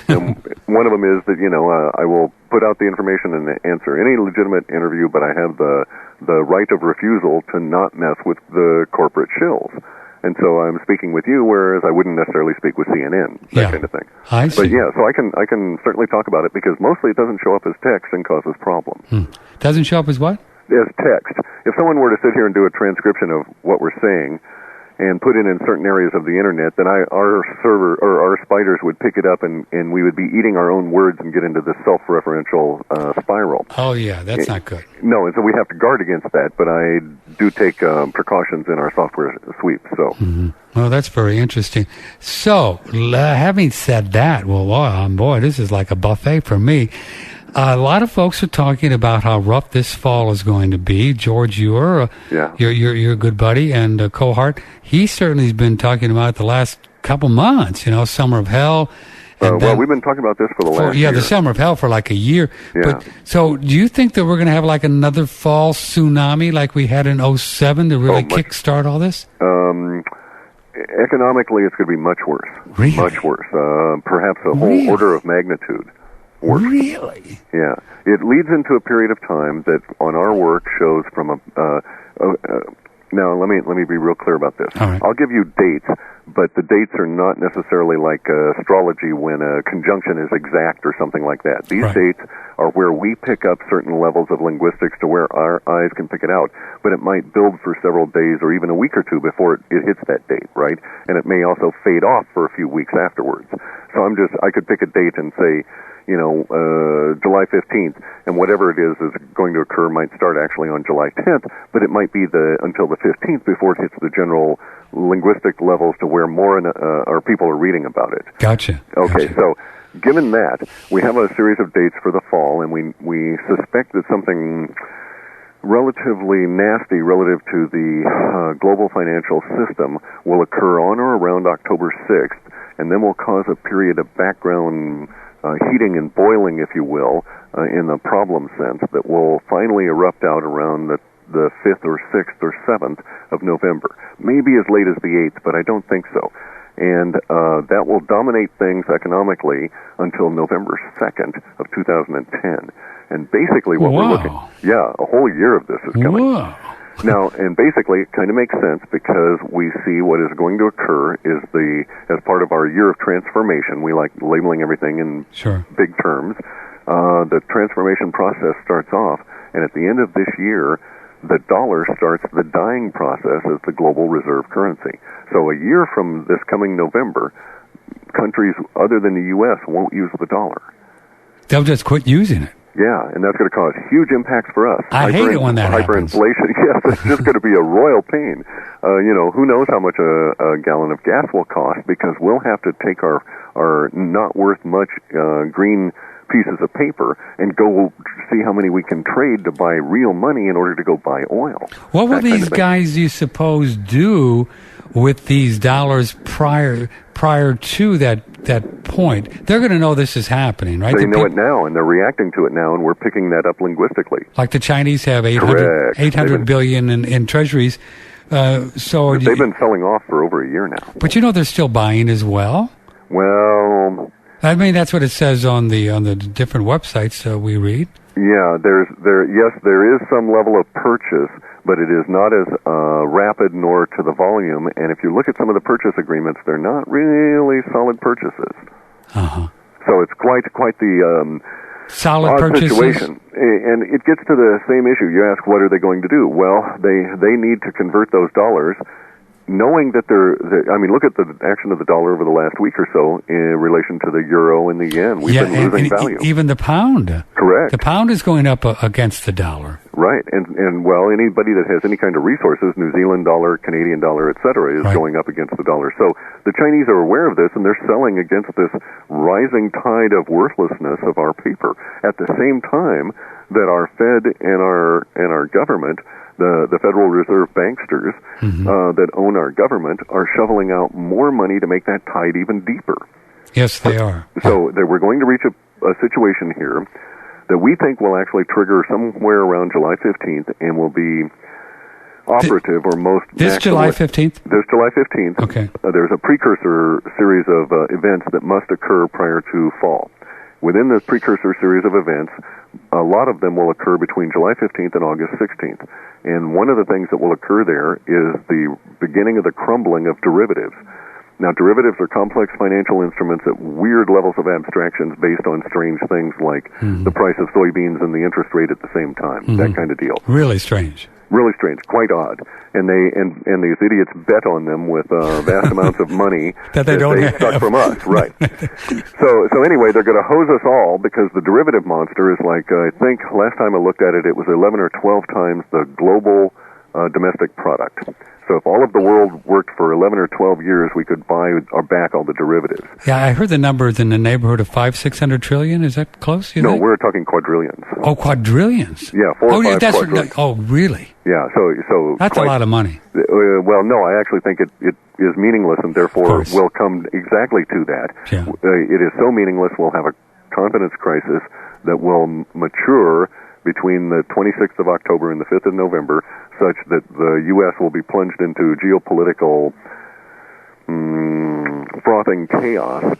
And one of them is that, I will put out the information and answer any legitimate interview, but I have the right of refusal to not mess with the corporate shills. And so I'm speaking with you, whereas I wouldn't necessarily speak with CNN, that kind of thing. I see. But yeah, so I can certainly talk about it, because mostly it doesn't show up as text and causes problems. Doesn't show up as what? As text. If someone were to sit here and do a transcription of what we're saying and put it in certain areas of the internet, then our server or our spiders would pick it up, and we would be eating our own words and get into this self-referential spiral. Oh yeah, that's not good. No, and so we have to guard against that, but I do take precautions in our software suite. So, Well, that's very interesting. So, having said that, boy, this is like a buffet for me. A lot of folks are talking about how rough this fall is going to be. George, your good buddy and cohort, he certainly has been talking about the last couple months. Summer of hell. Well, we've been talking about this for the last year. Yeah, the summer of hell for like a year. Yeah. But so, do you think that we're going to have like another fall tsunami like we had in 2007 to really kickstart all this? Economically, it's going to be much worse. Really? Much worse. Perhaps a whole order of magnitude worse. Really? Yeah. It leads into a period of time that on our work shows from now, let me be real clear about this. All right. I'll give you dates, but the dates are not necessarily like astrology when a conjunction is exact or something like that. These dates are where we pick up certain levels of linguistics to where our eyes can pick it out, but it might build for several days or even a week or two before it hits that date, right? And it may also fade off for a few weeks afterwards. So I could pick a date and say, July 15th, and whatever it is going to occur might start actually on July 10th, but it might be until the 15th before it hits the general linguistic levels to where more our people are reading about it. Gotcha. Okay, gotcha. So given that, we have a series of dates for the fall, and we suspect that something relatively nasty relative to the global financial system will occur on or around October 6th, and then will cause a period of background heating and boiling, if you will, in the problem sense, that will finally erupt out around the 5th or 6th or 7th of November. Maybe as late as the 8th, but I don't think so. And that will dominate things economically until November 2nd of 2010. And basically what we're looking... Yeah, a whole year of this is coming. Whoa. Now, and basically, it kind of makes sense because we see what is going to occur is as part of our year of transformation, we like labeling everything in big terms. The transformation process starts off, and at the end of this year, the dollar starts the dying process as the global reserve currency. So a year from this coming November, countries other than the U.S. won't use the dollar. They'll just quit using it. Yeah, and that's going to cause huge impacts for us. I hate it when that happens. Hyperinflation, yes, it's just going to be a royal pain. Who knows how much a gallon of gas will cost, because we'll have to take our not worth much green pieces of paper and go see how many we can trade to buy real money in order to go buy oil. What will these guys, you suppose, do with these dollars prior to that point? They're going to know this is happening, right? They know it now, and they're reacting to it now, and we're picking that up linguistically. Like the Chinese have 800 billion in treasuries. So they've been selling off for over a year now. But they're still buying as well? Well, I mean, that's what it says on the different websites we read. Yeah, there is some level of purchase, but it is not as rapid nor to the volume. And if you look at some of the purchase agreements, they're not really solid purchases. Uh-huh. So it's quite the solid odd purchases situation. And it gets to the same issue. You ask, what are they going to do? Well, they need to convert those dollars, knowing that look at the action of the dollar over the last week or so in relation to the euro and the yen. We've been losing value. Even the pound. Correct. The pound is going up against the dollar. Right. And anybody that has any kind of resources, New Zealand dollar, Canadian dollar, et cetera, is going up against the dollar. So the Chinese are aware of this, and they're selling against this rising tide of worthlessness of our paper. At the same time that our Fed and our government, the Federal Reserve banksters that own our government, are shoveling out more money to make that tide even deeper. Yes, they are. So we're going to reach a situation here that we think will actually trigger somewhere around July 15th and will be operative or most this July 15th? This July 15th. Okay. There's a precursor series of events that must occur prior to fall. Within the precursor series of events, a lot of them will occur between July 15th and August 16th. And one of the things that will occur there is the beginning of the crumbling of derivatives. Now, derivatives are complex financial instruments at weird levels of abstractions based on strange things like the price of soybeans and the interest rate at the same time, that kind of deal. Really strange. Really strange, quite odd, and these idiots bet on them with vast amounts of money that they don't have. Stuck from us, right? So anyway, they're going to hose us all because the derivative monster is like I think last time I looked at it, it was 11 or 12 times the global domestic product. So if all of the world worked for 11 or 12 years, we could buy back all the derivatives. Yeah, I heard the numbers in the neighborhood of 500-600 trillion. Is that close? No, we're talking quadrillions. Oh, quadrillions. Yeah, 4 or 5 quadrillions. Oh, really? Yeah, so that's a lot of money. Well, no, I actually think it is meaningless, and therefore will come exactly to that. Yeah. It is so meaningless, we'll have a confidence crisis that will mature between the 26th of October and the 5th of November, such that the U.S. will be plunged into geopolitical frothing chaos,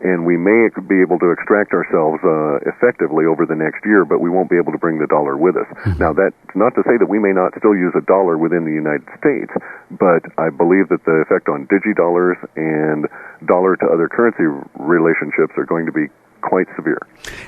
and we may be able to extract ourselves effectively over the next year, but we won't be able to bring the dollar with us. Now, that's not to say that we may not still use a dollar within the United States, but I believe that the effect on digidollars and dollar to other currency relationships are going to be quite severe.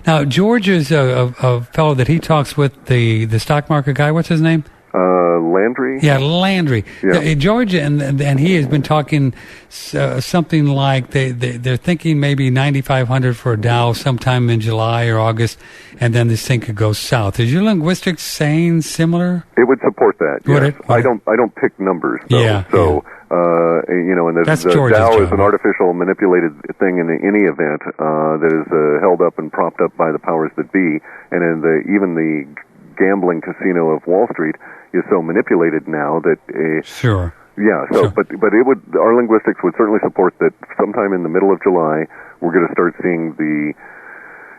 Now, George is a fellow that he talks with, the stock market guy. What's his name? Landry? Yeah, Landry. Yeah. George and he has been talking something like they're thinking maybe 9,500 for a Dow sometime in July or August, and then this thing could go south. Is your linguistics saying similar? It would support that. Would yes. it? I don't pick numbers. Though, yeah. So. And the Dow is an artificial manipulated thing in any event that is held up and propped up by the powers that be, and even the gambling casino of Wall Street is so manipulated now that sure. Yeah. So, sure. but our linguistics would certainly support that sometime in the middle of July we're going to start seeing the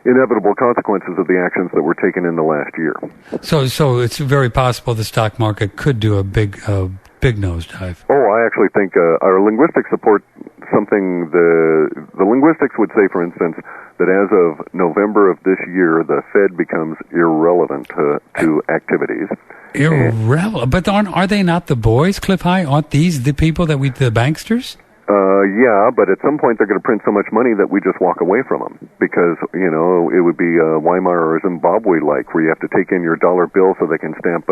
inevitable consequences of the actions that were taken in the last year. So it's very possible the stock market could do a big nosedive. Oh, I actually think our linguistics support something. The linguistics would say, for instance, that as of November of this year, the Fed becomes irrelevant to activities. Irrelevant? But are they not the boys, Clif High? Aren't these the people that the banksters? Yeah, but at some point they're going to print so much money that we just walk away from them because, it would be Weimar or Zimbabwe-like where you have to take in your dollar bill so they can stamp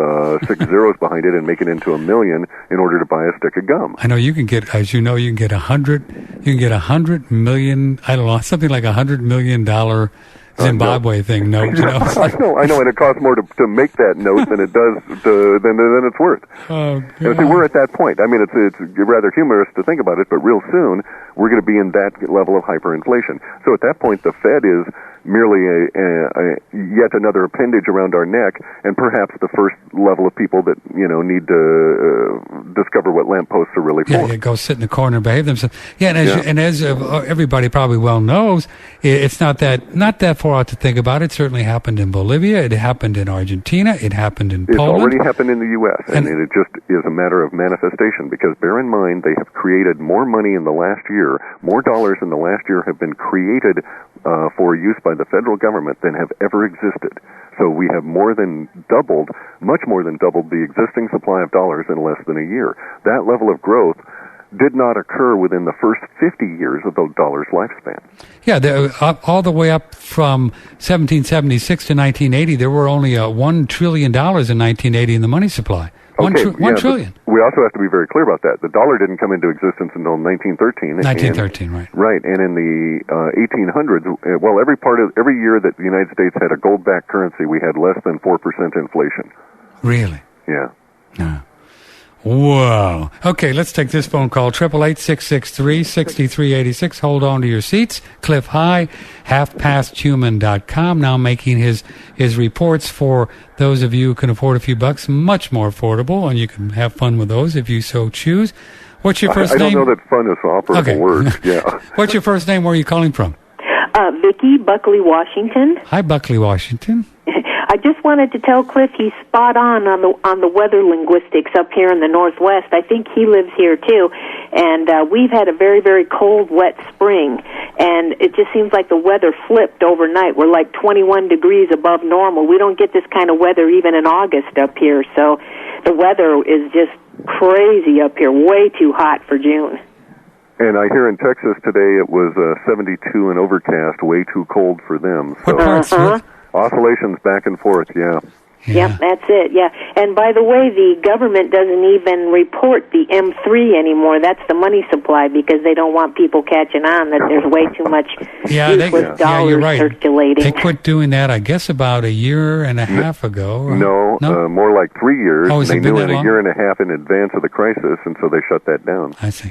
6 zeros behind it and make it into $1 million in order to buy a stick of gum. I know you can get, as you know, you can get 100 million, I don't know, something like $100 million Zimbabwe thing note. I know, and it costs more to make that note than it does than it's worth. Oh, God. And see, we're at that point. I mean, it's rather humorous to think about it, but real soon we're going to be in that level of hyperinflation. So at that point, the Fed is merely yet another appendage around our neck, and perhaps the first level of people that need to discover what lampposts are really for. Yeah, go sit in the corner and behave themselves. Yeah, and as everybody probably well knows, it's not that far out to think about. It certainly happened in Bolivia. It happened in Argentina. It happened in Poland. It's already happened in the U.S., and it just is a matter of manifestation, because bear in mind, they have created more money in the last year, more dollars in the last year have been created for use by the federal government than have ever existed. So we have much more than doubled the existing supply of dollars in less than a year. That level of growth did not occur within the first 50 years of the dollar's lifespan. Yeah, all the way up from 1776 to 1980, there were only $1 trillion in 1980 in the money supply. Okay, $1 trillion. We also have to be very clear about that. The dollar didn't come into existence until 1913. 1913, right. Right, and in the 1800s, every year that the United States had a gold-backed currency, we had less than 4% inflation. Really? Yeah. No. Whoa. Okay, let's take this phone call. 888-663-6386. Hold on to your seats. Clif High, halfpasthuman.com, now making his reports for those of you who can afford a few bucks, much more affordable, and you can have fun with those if you so choose. What's your first name? I don't know that fun is an operable word. Yeah. What's your first name? Where are you calling from? Vicki, Buckley, Washington. Hi, Buckley, Washington. I just wanted to tell Cliff he's spot on the weather linguistics up here in the Northwest. I think he lives here too, and we've had a very, very cold, wet spring, and it just seems like the weather flipped overnight. We're like 21 degrees above normal. We don't get this kind of weather even in August up here, so the weather is just crazy up here, way too hot for June. And I hear in Texas today it was 72 and overcast, way too cold for them. So what parts? Oscillations back and forth, yeah. Yep, that's it, yeah. And by the way, the government doesn't even report the M3 anymore. That's the money supply because they don't want people catching on that there's way too much useless dollars you're right. circulating. They quit doing that, I guess, about a year and a half ago. No, more like 3 years. Oh, they knew it a year and a half in advance of the crisis, and so they shut that down. I see.